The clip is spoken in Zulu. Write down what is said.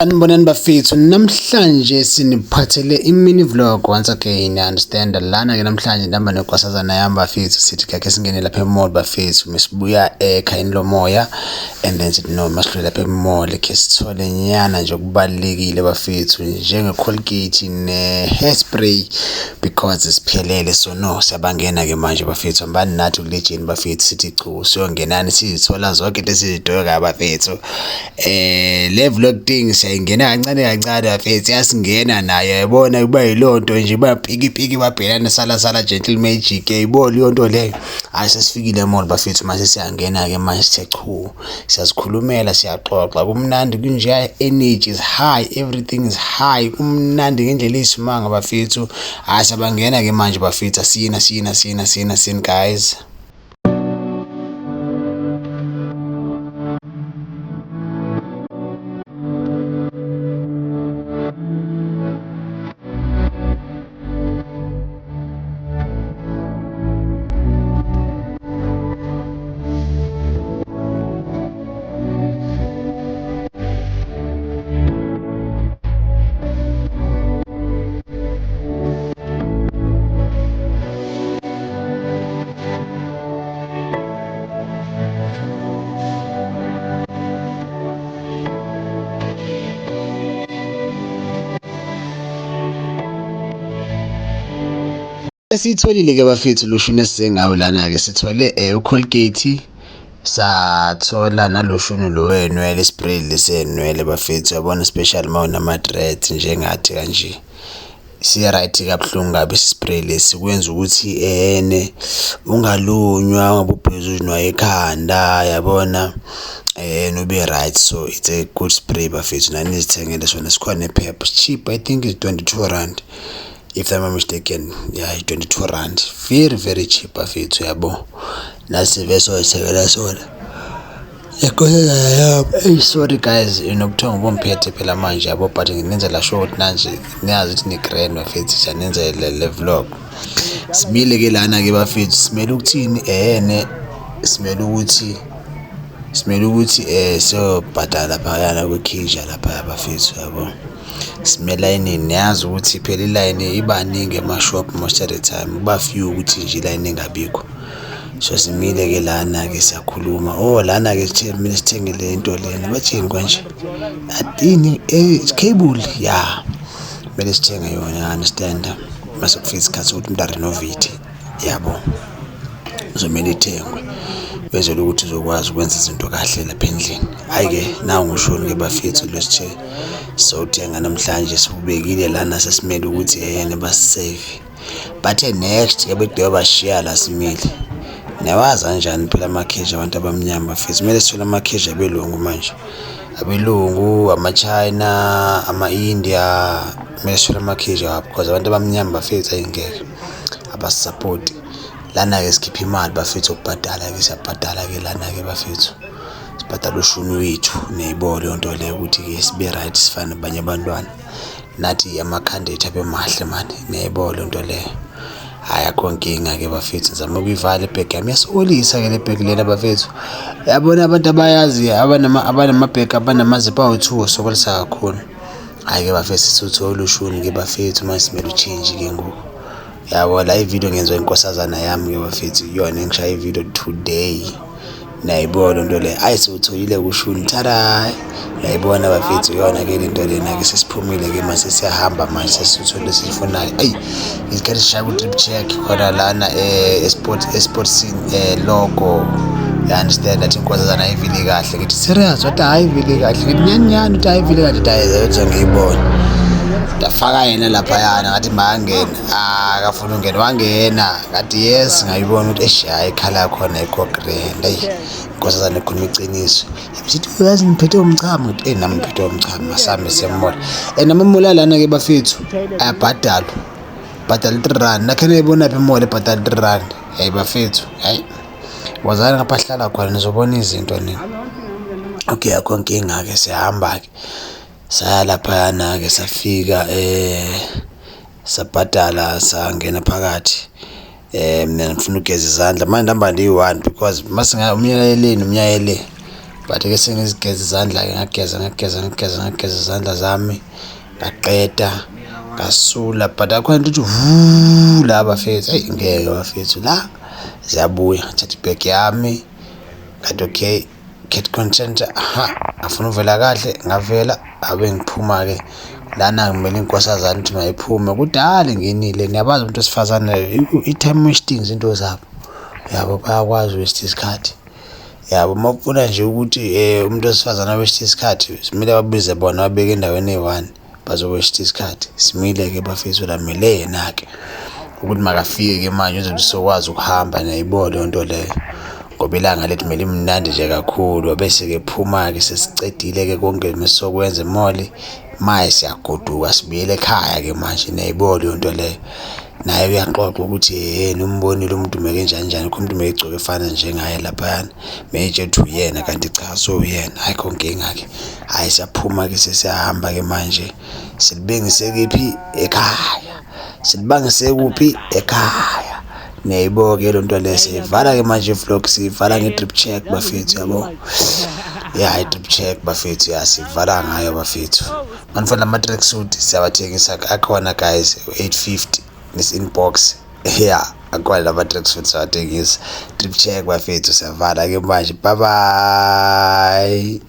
Sanibonani bafethu, namhlanje siniphathele i-mini vlog once again. I understand lana ke namhlanje ndihamba nenkosazana yami bafethu, sithi kake singene lapha e-mall bafethu, mesibuya ekhayeni lomoya and then sithi no masidlule lapha e-mall ke sithole nyana nje okubalekile bafethu, njenge-Colgate ne-hairspray because siphelele. So no siyabangena ke manje bafethu, ambani nathi kulejeni bafethu, sithi chu siyongenani sizithola zonke into esizidoka bafethu. Le vlog thing ingena kancane kancane bafethu, yasingena nayo yabona kuba yilonto nje bapiki babhelana sala gentle magic yayibona iyo nto leyo. Hayi sesifikile mall bafethu, mase siyangena ke manje sithe chu siyazikhulumela siyaxoxa kumnandi kunje, energy is high, everything is high, kumnandi ngendlela eyisimanga bafethu. Hayi sabangena ke manje bafethu, asina guys. Sitholile ke bafethu loshuni esizengayo lana ke sithole uColgate, sathola naloshuni lo wenwele, spray lesenwele bafethu, yabona special mawunama dreads njengathi kanje siya right kabuhlungu kabi spray lesi, kwenza ukuthi ungalunywa ngabubhezuzwa ekhanda yabona nobe right. So it's a good spray bafethu, nani zithengele sona, sikhona ePep, cheap, I think it's 22 rand if I'm not mistaken. Yeah, 22 rand, very cheap bafethu yabo. Nasiveso isekela sona sorry guys, inokuthiwa ngomphethe phela manje yabo, but nginenzela short nanje niyazi ukuthi ni grand bafethu, siyanenza le vlog. Sibile ke lana ke bafethu, simele ukuthini simele ukuthi sobhadala phayana kwekhija lapha bafethu yabo. Simelayini, niyazi ukuthi phela iline ibaningi emashop most of the time, kuba few ukuthi nje iline engabikho. So simile ke lana ke siyakhuluma, lana ke sithe mina sithengele into lena, bathini kanje atini cable ya mele sithenge yona, understand. Mase kufika isikhathi ukuthi umuntu renovate yabo, uzomela ithengwe bezele ukuthi uzokwazi ukwenza izinto kahle lapha endlini. Hayi ke nawu ngoshoni ke bafethu, lesithe sothenga namhlanje sikubekile lana, sesimele ukuthi basave, but next ebede bashiya la simile. Nawazi kanjani phela amakheja abantu abamnyama bafethu, kumele sithole amakheja abelungu manje, abelungu, ama-China, ama-India, kumele sithole amakheja wabo because abantu abamnyama bafethu ayingeke abasisupport. Lana ke sikhipha imali bafethu okubhadala ke, siyabhadala ke lana ke bafethu, sibhadala ushuni wethu neyibole yonto leyo ukuthi ke sibe right, sifane nabanye abantwana, nathi ama-candidate abe mahle mani neyibole yonto leyo. Hayi akho nkinga ke bafethu, ngizama ukuyivala ibhegi yami, yasolisa ke le bhegi lena bafethu, yabona abantu abayazi abanamabhegi abanamazipho awu-2 sokolisa kakhulu. Hayi ke bafethu, sithole ushuni ke bafethu, manje simele uchange ke ngoku yabo. La ivideo ngenziwa inkosazana yami ke bafethu, yona engishaya ivideo today, nayibona into le. Hayi siwutholile kushuni, tada, nayibona bafethu, yona ke into lena ke sesiphumile ke mase siyahamba manje, sesithole sifunayo. Isikhathi sishaya ku-trip check khona lana esport scene logo, you understand that inkosazana ayivile kahle. Ngithi serious wathi ayivile kahle, ngithi nyani uthi ayivile kahle, dayize ngiyibona ndafaka yena laphayana, ngathi mangena akafuna ungena, wangena ngathi yes, ngayibona ukuthi hayi ikhala khona grand. Hayi inkosazana ekhuluma iqiniso, sithi uyazi ngiphethe umchamo, ngithi nami ngiphethe umchamo, masambe siyemall. Namamall lana ke bafethu ayabhadalwa, bhadala 3 rand, nakhe nayibona lapha emall ebhadala 3 rand. Hayi bafethu, hayi wazana ngapha hlala khona nizobona izinto nini. Okay akho nkinga ke, siyahamba ke saya laphayana ke, safika sabhadala, sangena phakathi. Mina ngifuna ugeza izandla manje, nihamba ndi-1 because mase umnyayeleni but-ke sengizigeza izandla-ke ngageza izandla zami ngaqeda ngasula, but akhona ukuthi la bafethu, eyi ngeke bafethu la ziyabuya. Ngithatha ibhegi yami ngathi okay, get content, ngafuna uvela kahle ngavela, abe ngiphuma-ke lana kumele inkosazane ukuthi mayiphume kudala nginile. Niyabazi umuntu wesifazane i-time wasting izinto zabo, yabo bayakwazi waste isikhathi, yabo uma ufuna nje ukuthi umuntu wesifazane waste isikhathi simele babize bona babeke endaweni eyi-1 bazo-waste isikhathi. Simile-ke bafethu lamele yena-ke ukuthi makafike-ke manje uzobe sokwazi ukuhamba, niyayibona leyo nto leyo, ngoba ilanga lethu kumele imnandi nje kakhulu. Bese-ke phuma-ke sesicedile-ke konke mesokwenza emoli, maye siyagoduka sibuyele ekhaya-ke manje, niyayibona leyo nto leyo. Naye uyaxoxa ukuthi yena umbonile umuntu meke njani, umuntu mekegcoke efana njengaye laphayana, meyitshela ukuthi uyena kanti cha uyena, ayikho nkinga-ke. Hhayi siyaphuma-ke sesiyahamba-ke manje, silibengise kephi ekhaya, silibangise kuphi ekhaya. Niyayibona-ke loo nto leyo. Siyivala-ke manje i-vlog, siyivala nge-drip check bafethu, yabo. Ya i-drip check bafethu, ya sivala ngayo bafethu. Manifuna ama-tracksuit siyawathengisa, akhona guys, 850 nesi-inbox. Ya akhona lama-tracksuit siyawathengisa. Drip check bafethu, siyavala-ke manje, bye bye.